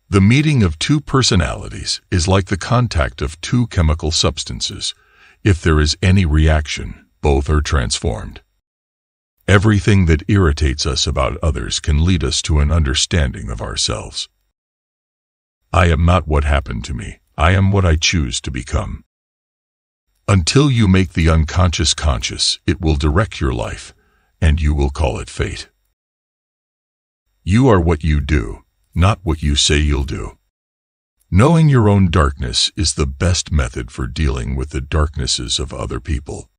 The meeting of two personalities is like the contact of two chemical substances. If there is any reaction, both are transformed. Everything that irritates us about others can lead us to an understanding of ourselves. I am not what happened to me. I am what I choose to become. Until you make the unconscious conscious, it will direct your life, and you will call it fate. You are what you do, not what you say you'll do. Knowing your own darkness is the best method for dealing with the darknesses of other people.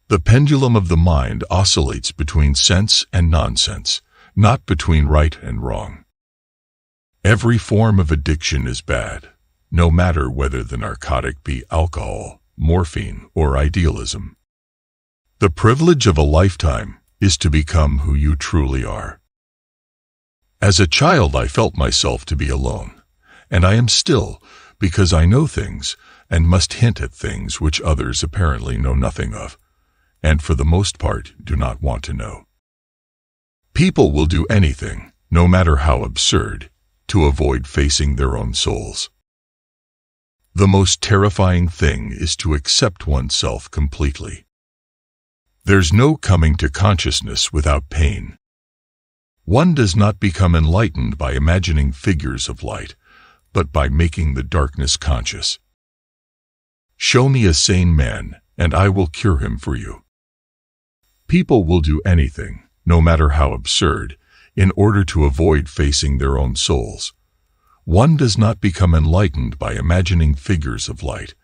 The pendulum of the mind oscillates between sense and nonsense, not between right and wrong. Every form of addiction is bad, no matter whether the narcotic be alcohol, morphine, or idealism. The privilege of a lifetime is to become who you truly are. As a child, I felt myself to be alone, and I am still, because I know things and must hint at things which others apparently know nothing of, and for the most part do not want to know. People will do anything, no matter how absurd, to avoid facing their own souls. The most terrifying thing is to accept oneself completely. There's no coming to consciousness without pain. One does not become enlightened by imagining figures of light, but by making the darkness conscious. Show me a sane man, and I will cure him for you. People will do anything, no matter how absurd, in order to avoid facing their own souls. One does not become enlightened by imagining figures of light,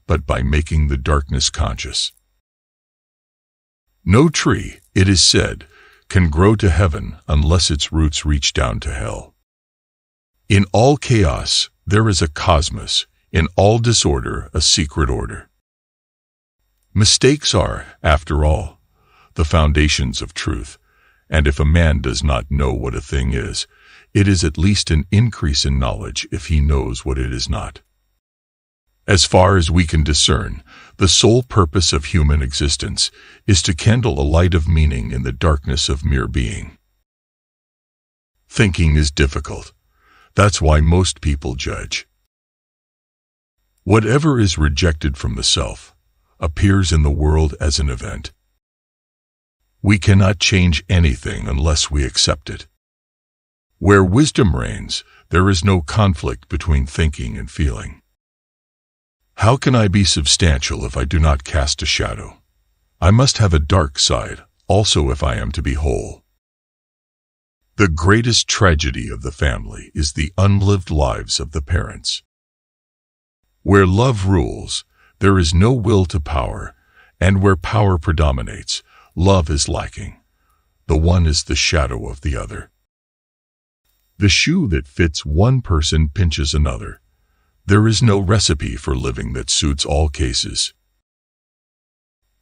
but by making the darkness conscious. No tree, it is said, can grow to heaven unless its roots reach down to hell. In all chaos, there is a cosmos, in all disorder, a secret order. Mistakes are, after all, the foundations of truth, and if a man does not know what a thing is, it is at least an increase in knowledge if he knows what it is not. As far as we can discern, the sole purpose of human existence is to kindle a light of meaning in the darkness of mere being. Thinking is difficult. That's why most people judge. Whatever is rejected from the self appears in the world as an event. We cannot change anything unless we accept it. Where wisdom reigns, there is no conflict between thinking and feeling. How can I be substantial if I do not cast a shadow? I must have a dark side, also, if I am to be whole. The greatest tragedy of the family is the unlived lives of the parents. Where love rules, there is no will to power, and where power predominates, love is lacking. The one is the shadow of the other. The shoe that fits one person pinches another. There is no recipe for living that suits all cases.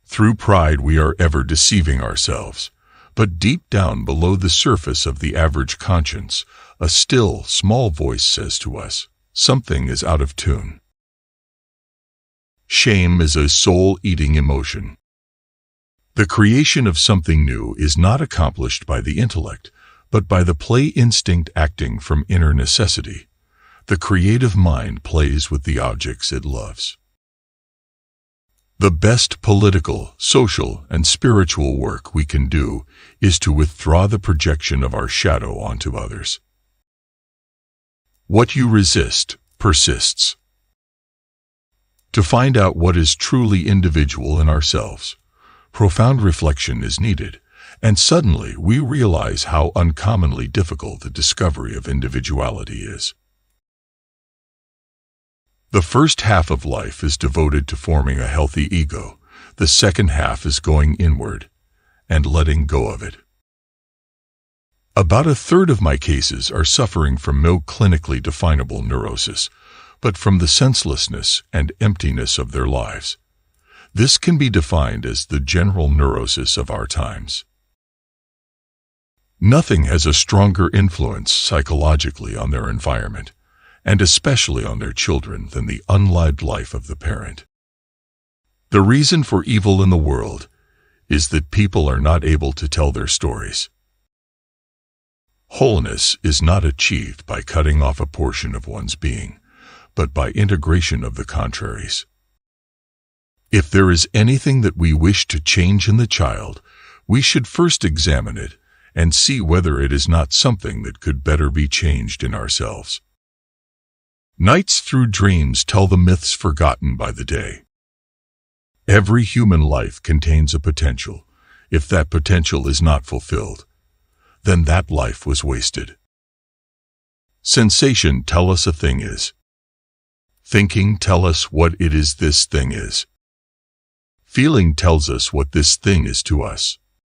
Through pride we are ever deceiving ourselves, but deep down below the surface of the average conscience, a still, small voice says to us, something is out of tune. Shame is a soul-eating emotion. The creation of something new is not accomplished by the intellect, but by the play instinct acting from inner necessity. The creative mind plays with the objects it loves. The best political, social, and spiritual work we can do is to withdraw the projection of our shadow onto others. What you resist persists. To find out what is truly individual in ourselves, profound reflection is needed, and suddenly we realize how uncommonly difficult the discovery of individuality is. The first half of life is devoted to forming a healthy ego. The second half is going inward and letting go of it. About a third of my cases are suffering from no clinically definable neurosis, but from the senselessness and emptiness of their lives. This can be defined as the general neurosis of our times. Nothing has a stronger influence psychologically on their environment, and especially on their children, than the unlived life of the parent. The reason for evil in the world is that people are not able to tell their stories. Wholeness is not achieved by cutting off a portion of one's being, but by integration of the contraries. If there is anything that we wish to change in the child, we should first examine it and see whether it is not something that could better be changed in ourselves. Nights through dreams tell the myths forgotten by the day. Every human life contains a potential. If that potential is not fulfilled, then that life was wasted. Sensation tell us a thing is. Thinking tell us what it is this thing is. Feeling tells us what this thing is to us.